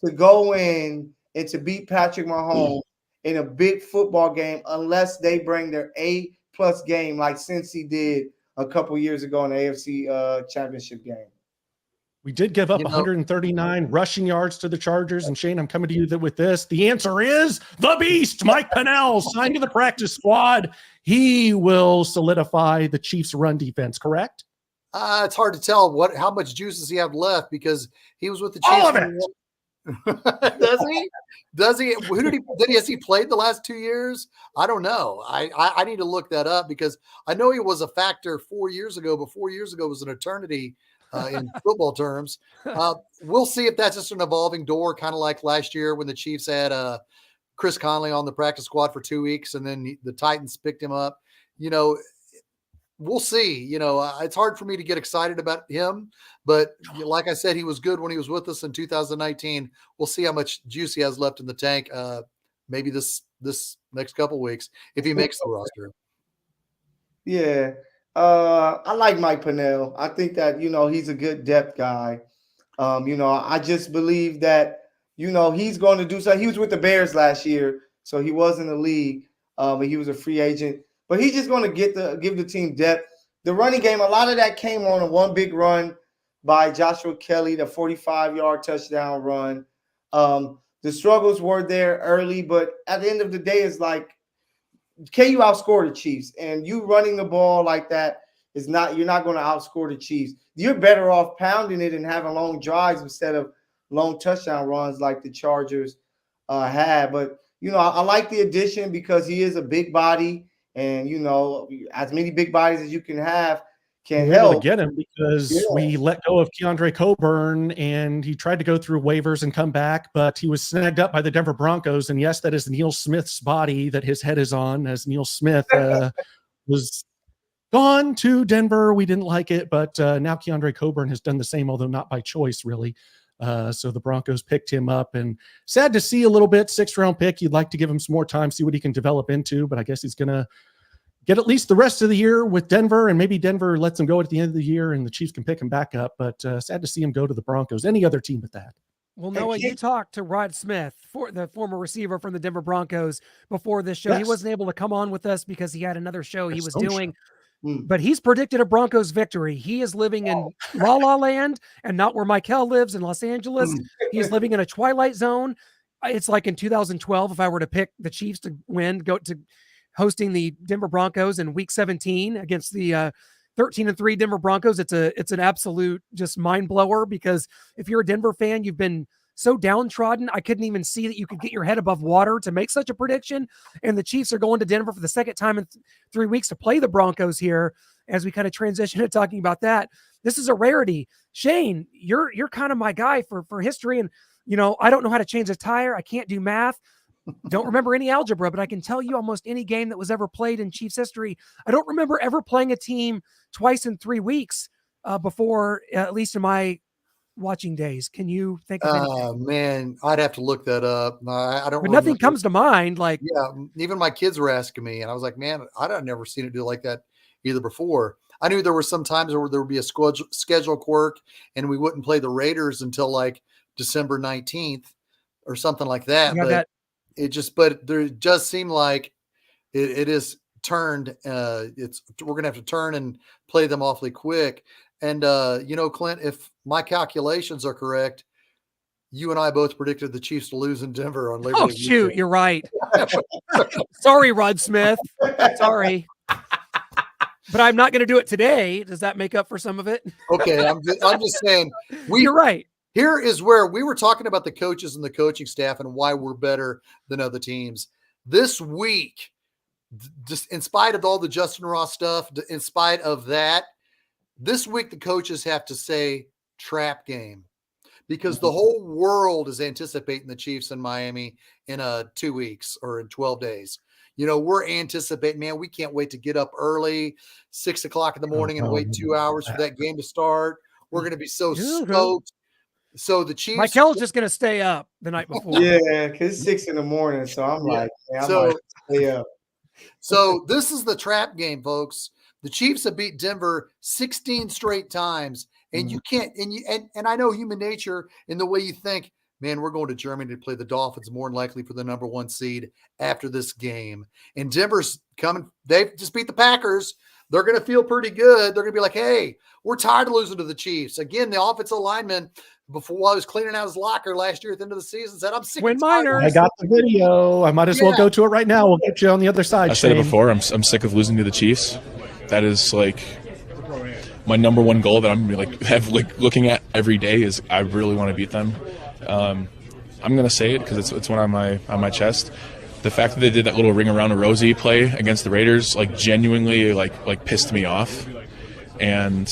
to go in and to beat Patrick Mahomes in a big football game unless they bring their A-plus game like Cincy did a couple years ago in the AFC Championship game. We did give up 139 rushing yards to the Chargers. And Shane, I'm coming to you with this. The answer is the beast, Mike Pennell, signed to the practice squad. He will solidify the Chiefs' run defense, correct? It's hard to tell how much juice does he have left because he was with the Chiefs. All of it. Does he? Does he? Has he played the last 2 years? I don't know. I need to look that up because I know he was a factor 4 years ago, but 4 years ago was an eternity in football terms. We'll see if that's just an evolving door, kind of like last year when the Chiefs had Chris Conley on the practice squad for 2 weeks, and then the Titans picked him up. We'll see. It's hard for me to get excited about him, but like I said, he was good when he was with us in 2019. We'll see how much juice he has left in the tank. Maybe this next couple weeks if he makes the roster. Yeah. I like Mike Pennell. I think that, he's a good depth guy. I just believe that, he's going to do something. He was with the Bears last year, so he was in the league, but he was a free agent. But he's just going to give the team depth. The running game, a lot of that came on a one big run by Joshua Kelly, the 45-yard touchdown run. The struggles were there early, but at the end of the day, it's like, can you outscore the Chiefs? And you running the ball like that you're not going to outscore the Chiefs. You're better off pounding it and having long drives instead of long touchdown runs like the Chargers had. But, I like the addition because he is a big body. And, as many big bodies as you can have can help. Able to get him because we let go of Keandre Coburn, and he tried to go through waivers and come back, but he was snagged up by the Denver Broncos. And yes, that is Neil Smith's body that his head is on, as Neil Smith was gone to Denver. We didn't like it, but now Keandre Coburn has done the same, although not by choice, really. So the Broncos picked him up, and sad to see a little bit. 6th-round pick. You'd like to give him some more time, see what he can develop into, but I guess he's going to get at least the rest of the year with Denver, and maybe Denver lets him go at the end of the year and the Chiefs can pick him back up. But sad to see him go to the Broncos. Any other team with that? Well, Noah, you talked to Rod Smith, the former receiver from the Denver Broncos, before this show. Yes. He wasn't able to come on with us because he had another show he was doing. But he's predicted a Broncos victory. He is living in La La Land and not where Michael lives in Los Angeles. He's living in a twilight zone. It's like in 2012, if I were to pick the Chiefs to win, go to hosting the Denver Broncos in week 17 against the 13-3 Denver Broncos. It's an absolute just mind blower, because if you're a Denver fan, you've been so downtrodden. I couldn't even see that you could get your head above water to make such a prediction. And the Chiefs are going to Denver for the second time in 3 weeks to play the Broncos here. As we kind of transition to talking about that, this is a rarity. Shane, you're kind of my guy for history. And, I don't know how to change a tire. I can't do math. Don't remember any algebra, but I can tell you almost any game that was ever played in Chiefs history. I don't remember ever playing a team twice in 3 weeks before, at least in my watching days. Can you think of anything? Oh man, I'd have to look that up. I don't. But nothing comes to mind. Like, even my kids were asking me, and I was like, man, I'd never seen it do like that either before. I knew there were some times where there would be a schedule quirk, and we wouldn't play the Raiders until like December 19th or something like that. But there does seem like it is turned. We're gonna have to turn and play them awfully quick. And, Clint, if my calculations are correct, you and I both predicted the Chiefs to lose in Denver on Labor Day. Oh, shoot, weekend. You're right. Sorry, Rod Smith. Sorry. But I'm not going to do it today. Does that make up for some of it? Okay, I'm just saying. You're right. Here is where we were talking about the coaches and the coaching staff and why we're better than other teams. This week, just in spite of all the Justyn Ross stuff, in spite of that, this week, the coaches have to say trap game, because the whole world is anticipating the Chiefs in Miami in 2 weeks or in 12 days. We're anticipating, man, we can't wait to get up early, 6 o'clock in the morning and wait 2 hours for that game to start. We're going to be so stoked. So the Chiefs. Michael's just going to stay up the night before. Yeah, because it's 6 in the morning. So I'm like, man, I might stay up. So this is the trap game, folks. The Chiefs have beat Denver 16 straight times, and you can't. And I know human nature in the way you think, man, we're going to Germany to play the Dolphins, more than likely for the number 1 seed after this game. And Denver's coming. They've just beat the Packers. They're going to feel pretty good. They're going to be like, hey, we're tired of losing to the Chiefs. Again, the offensive lineman, before I was cleaning out his locker last year at the end of the season, said, I'm sick. I got the video. I might as well go to it right now. We'll get you on the other side. I said it before. I'm sick of losing to the Chiefs. That is like my number one goal that I'm looking at every day is I really want to beat them. I'm gonna say it because it's one on my chest. The fact that they did that little ring around a rosy play against the Raiders genuinely pissed me off. And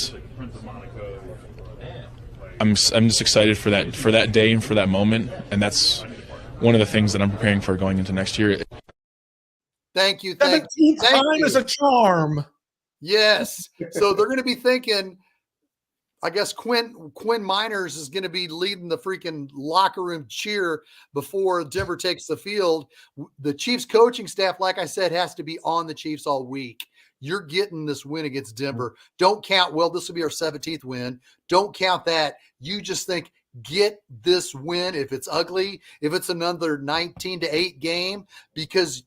I'm just excited for that day and for that moment, and that's one of the things that I'm preparing for going into next year. Thank you. 17th time is a charm. Yes. So they're going to be thinking, I guess Quinn Miners is going to be leading the freaking locker room cheer before Denver takes the field. The Chiefs coaching staff, like I said, has to be on the Chiefs all week. You're getting this win against Denver. Don't count, well, this will be our 17th win. Don't count that. You just think, get this win. If it's ugly, if it's another 19-8 game, because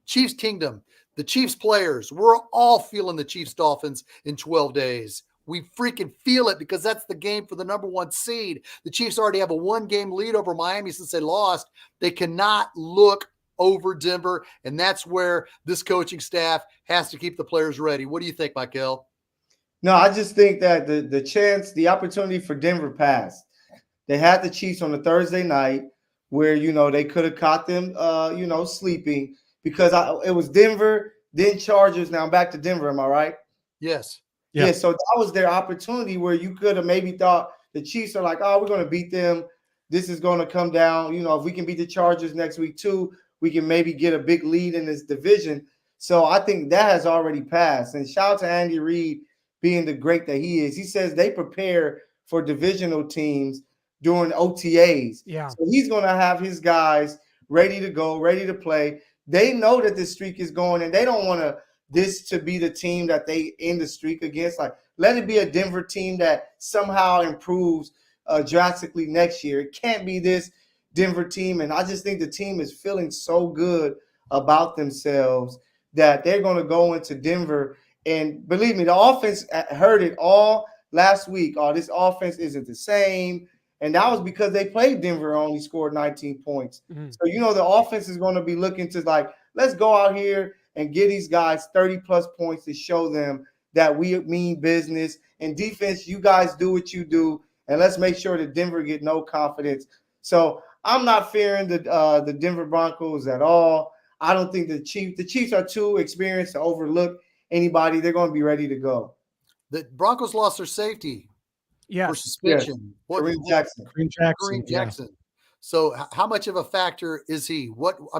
Chiefs Kingdom, the Chiefs players, we're all feeling the Chiefs Dolphins in 12 days. We freaking feel it because that's the game for the number 1 seed. The Chiefs already have a 1-game lead over Miami since they lost. They cannot look over Denver, and that's where this coaching staff has to keep the players ready. What do you think, Michael? No, I just think that the opportunity for Denver passed. They had the Chiefs on a Thursday night where, they could have caught them, sleeping because it was Denver, then Chargers. Now I'm back to Denver. Am I right? Yes. Yeah. So that was their opportunity where you could have maybe thought the Chiefs are like, oh, we're going to beat them. This is going to come down. If we can beat the Chargers next week too, we can maybe get a big lead in this division. So I think that has already passed. And shout out to Andy Reid being the great that he is. He says they prepare for divisional teams during OTAs. Yeah. So he's going to have his guys ready to go, ready to play. They know that this streak is going, and they don't want this to be the team that they end the streak against. Like, let it be a Denver team that somehow improves drastically next year. It can't be this Denver team. And I just think the team is feeling so good about themselves that they're going to go into Denver. And believe me, the offense heard it all last week. Oh, this offense isn't the same. And that was because they played Denver, only scored 19 points. Mm-hmm. So, the offense is going to be looking to let's go out here and give these guys 30-plus points to show them that we mean business. And defense, you guys do what you do, and let's make sure that Denver get no confidence. So I'm not fearing the Denver Broncos at all. I don't think the Chiefs are too experienced to overlook anybody. They're going to be ready to go. The Broncos lost their safety for suspension. Yes. Kareem Jackson. Yeah. So how much of a factor is he?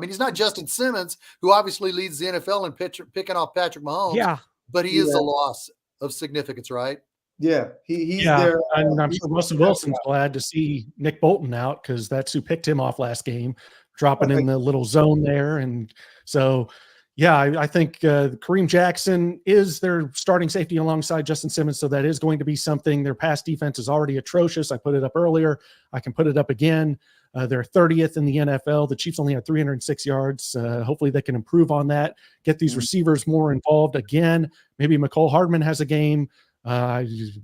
He's not Justin Simmons, who obviously leads the NFL in picking off Patrick Mahomes. Yeah. But he is a loss of significance, right? Yeah. He's there. And I'm sure Russell Wilson's glad to see Nick Bolton out because that's who picked him off last game, dropping in the little zone there. And so, I think Kareem Jackson is their starting safety alongside Justin Simmons. So that is going to be something. Their pass defense is already atrocious. I put it up earlier. I can put it up again. They're 30th in the NFL. The Chiefs only had 306 yards. Hopefully they can improve on that, get these receivers more involved again. Maybe McCole Hardman has a game.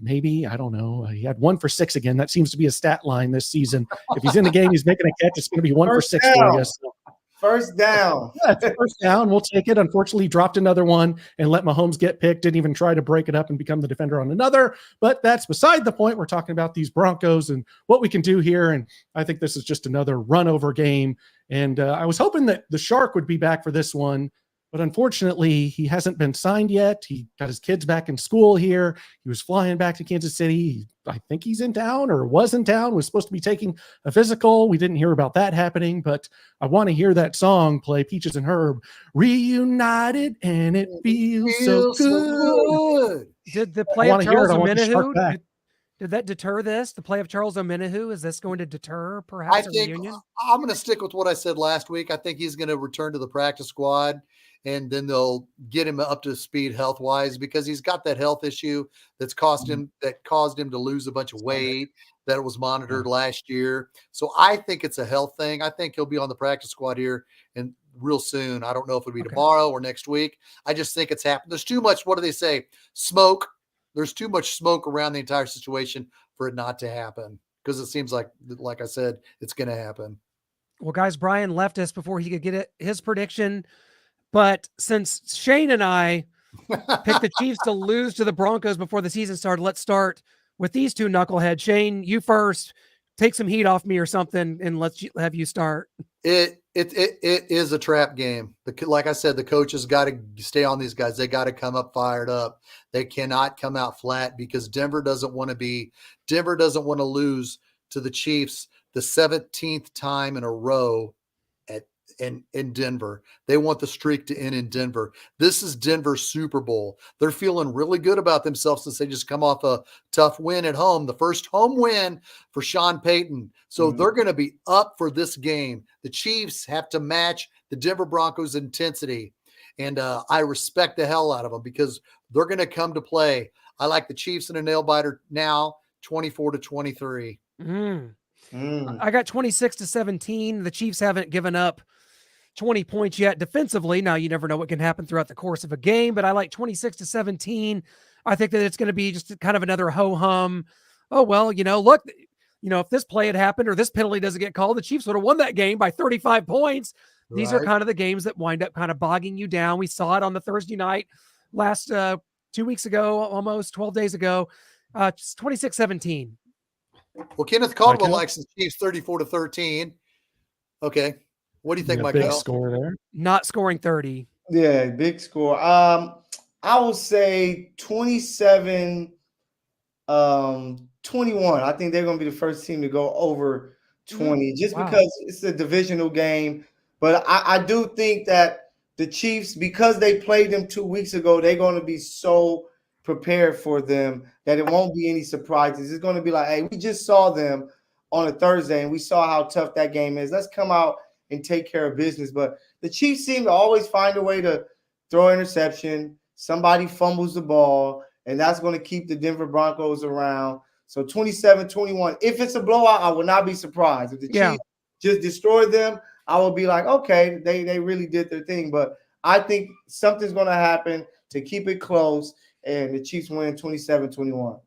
Maybe, I don't know. He had 1 for 6 again. That seems to be a stat line this season. If he's in the game, he's making a catch. It's going to be 1 for 6 for you. So. First down. First down. We'll take it. Unfortunately, he dropped another one and let Mahomes get picked. Didn't even try to break it up and become the defender on another. But that's beside the point. We're talking about these Broncos and what we can do here. And I think this is just another run-over game. And I was hoping that the Shark would be back for this one. But unfortunately, he hasn't been signed yet. He got his kids back in school here. He was flying back to Kansas City. I think he's in town or was in town, was supposed to be taking a physical. We didn't hear about that happening, but I want to hear that song play, Peaches and Herb. Reunited, and it feels so good. Did the play of Charles Omenihu, did that deter this? The play of Charles Omenihu, is this going to deter perhaps a reunion? I'm going to stick with what I said last week. I think he's going to return to the practice squad. And then they'll get him up to speed health-wise because he's got that health issue that's caused him to lose a bunch of weight that was monitored last year. So I think it's a health thing. I think he'll be on the practice squad here and real soon. I don't know if it'll be tomorrow or next week. I just think it's happened. There's too much, what do they say? Smoke. There's too much smoke around the entire situation for it not to happen because it seems like I said, it's going to happen. Well, guys, Brian left us before he could get his prediction. But since Shane and I picked the Chiefs to lose to the Broncos before the season started, let's start with these two knuckleheads. Shane, you first. Take some heat off me or something, and let's have you start. It It is a trap game. Like I said, the coaches got to stay on these guys. They got to come up fired up. They cannot come out flat because Denver doesn't want to lose to the Chiefs the 17th time in a row in Denver. They want the streak to end in Denver. This is Denver's Super Bowl. They're feeling really good about themselves since they just come off a tough win at home, the first home win for Sean Payton. So they're going to be up for this game. The Chiefs have to match the Denver Broncos intensity. And I respect the hell out of them because they're going to come to play. I like the Chiefs in a nail biter now, 24-23. I got 26-17. The Chiefs haven't given up 20 points yet defensively. Now, you never know what can happen throughout the course of a game, but I like 26-17. I think that it's going to be just kind of another ho-hum. Oh, well, look, if this play had happened or this penalty doesn't get called, the Chiefs would have won that game by 35 points. These are kind of the games that wind up kind of bogging you down. We saw it on the Thursday night last 2 weeks ago, almost 12 days ago. 26-17. Well, Kenneth Caldwell likes the Chiefs 34-13. Okay. What do you think, Michael? Big score there. Not scoring 30. Yeah, big score. I would say 27-21. I think they're going to be the first team to go over 20 just because it's a divisional game. But I do think that the Chiefs, because they played them 2 weeks ago, they're going to be so prepared for them that it won't be any surprises. It's going to be like, hey, we just saw them on a Thursday and we saw how tough that game is. Let's come out and take care of business. But the Chiefs seem to always find a way to throw interception. Somebody fumbles the ball, and that's going to keep the Denver Broncos around. So 27-21. If it's a blowout, I will not be surprised. If the Chiefs just destroy them, I will be like, okay, they really did their thing. But I think something's going to happen to keep it close, and the Chiefs win 27-21.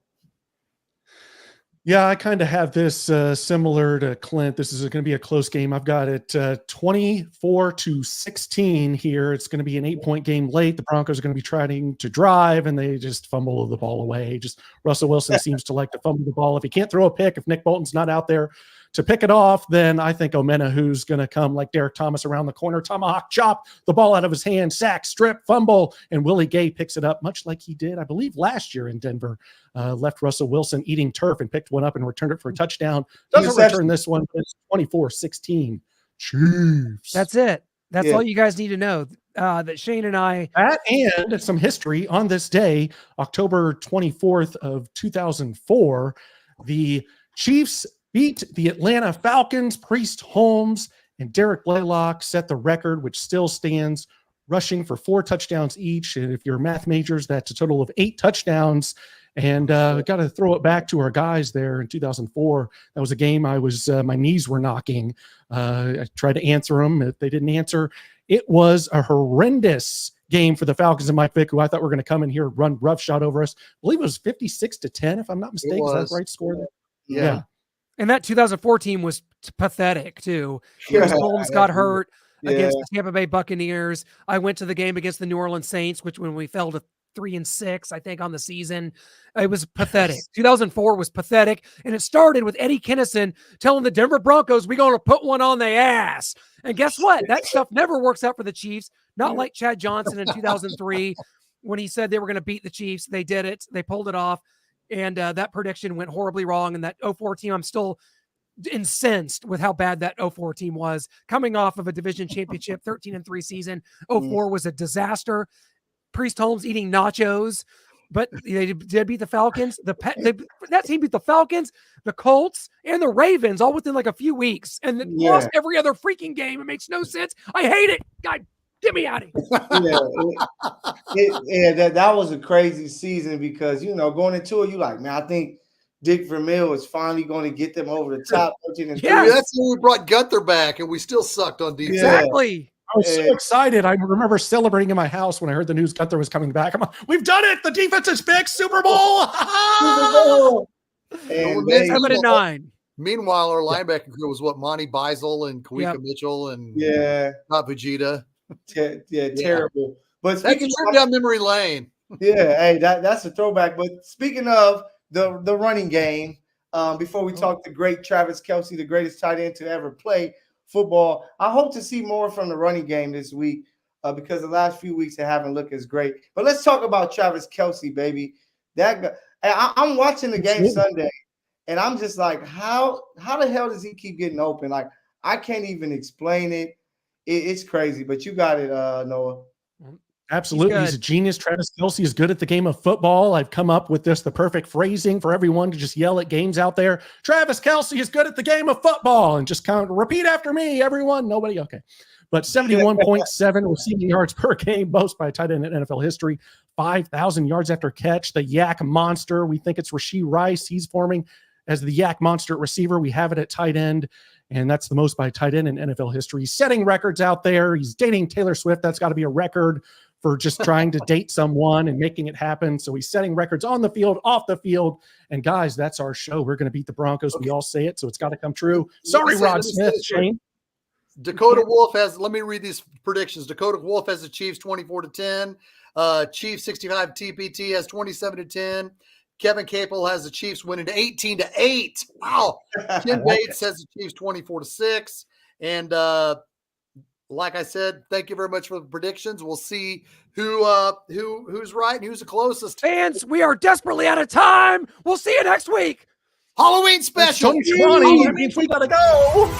Yeah, I kind of have this similar to Clint. This is going to be a close game. I've got it 24-16 here. It's going to be an 8-point game late. The Broncos are going to be trying to drive, and they just fumble the ball away. Just Russell Wilson seems to like to fumble the ball. If he can't throw a pick, if Nick Bolton's not out there to pick it off, then I think Omenahu's going to come like Derek Thomas around the corner, tomahawk chop the ball out of his hand, sack, strip, fumble, and Willie Gay picks it up, much like he did, I believe, last year in Denver. Left Russell Wilson eating turf and picked one up and returned it for a touchdown. Doesn't return this one. It's 24-16. Chiefs. That's it. That's all you guys need to know. That Shane and I. That and some history on this day, October 24th of 2004, the Chiefs beat the Atlanta Falcons. Priest Holmes and Derek Blaylock set the record, which still stands, rushing for 4 touchdowns each. And if you're math majors, that's a total of 8 touchdowns. And got to throw it back to our guys there in 2004. That was a game I was, my knees were knocking. I tried to answer them. If they didn't answer, it was a horrendous game for the Falcons and Mike Vick, who I thought were going to come in here, run roughshod over us. I believe it was 56-10, if I'm not mistaken. Is that the right score? Yeah. And that 2004 team was pathetic too. Holmes got hurt against the Tampa Bay Buccaneers. I went to the game against the New Orleans Saints, which when we fell to 3-6, I think, on the season, it was pathetic. 2004 was pathetic, and it started with Eddie Kennison telling the Denver Broncos, "We're going to put one on the ass." And guess what? That stuff never works out for the Chiefs. Not like Chad Johnson in 2003 when he said they were going to beat the Chiefs. They did it. They pulled it off. And that prediction went horribly wrong. And that 04 team, I'm still incensed with how bad that 04 team was. Coming off of a division championship, 13-3 season, 04 was a disaster. Priest Holmes eating nachos, but they did beat the Falcons. That team beat the Falcons, the Colts, and the Ravens all within like a few weeks. And then lost every other freaking game. It makes no sense. I hate it. God, get me out of here. That was a crazy season because, going into it, you like, man, I think Dick Vermeil is finally going to get them over the top. That's when we brought Gunther back, and we still sucked on defense. Exactly. I was so excited. I remember celebrating in my house when I heard the news Gunther was coming back. I'm like, we've done it. The defense is fixed. Super Bowl. Super Bowl. And 7-9. Meanwhile, our linebacker crew was Monty Beisel and Kawika Mitchell and not Vegeta. Terrible. But that's a trip down memory lane. That's a throwback. But speaking of the running game, before we talk the great Travis Kelce, the greatest tight end to ever play football. I hope to see more from the running game this week because the last few weeks they haven't looked as great. But let's talk about Travis Kelce, baby. That guy, I'm watching the game Sunday, and I'm just like, how the hell does he keep getting open? Like, I can't even explain it. It's crazy, but you got it, Noah. Absolutely. He's a genius. Travis Kelce is good at the game of football. I've come up with the perfect phrasing for everyone to just yell at games out there. Travis Kelce is good at the game of football, and just kind of repeat after me, everyone. Nobody. Okay. But 71.7 receiving yards per game, most by a tight end in NFL history, 5,000 yards after catch. The Yak monster. We think it's Rashee Rice. He's forming as the Yak monster at receiver. We have it at tight end, and that's the most by a tight end in NFL history. He's setting records out there. He's dating Taylor Swift. That's got to be a record for just trying to date someone and making it happen. So he's setting records on the field, off the field. And guys, that's our show. We're going to beat the Broncos. Okay. We all say it, so it's got to come true. Sorry, Rod Smith, Shane. Dakota Wolf has, let me read these predictions. Dakota Wolf has the Chiefs 24-10. Chiefs 65 TPT has 27-10. Kevin Capel has the Chiefs winning 18-8. Wow. Ken Bates has the Chiefs 24-6. And like I said, thank you very much for the predictions. We'll see who's right and who's the closest. Fans, we are desperately out of time. We'll see you next week. Halloween special. 2020. That means we gotta go.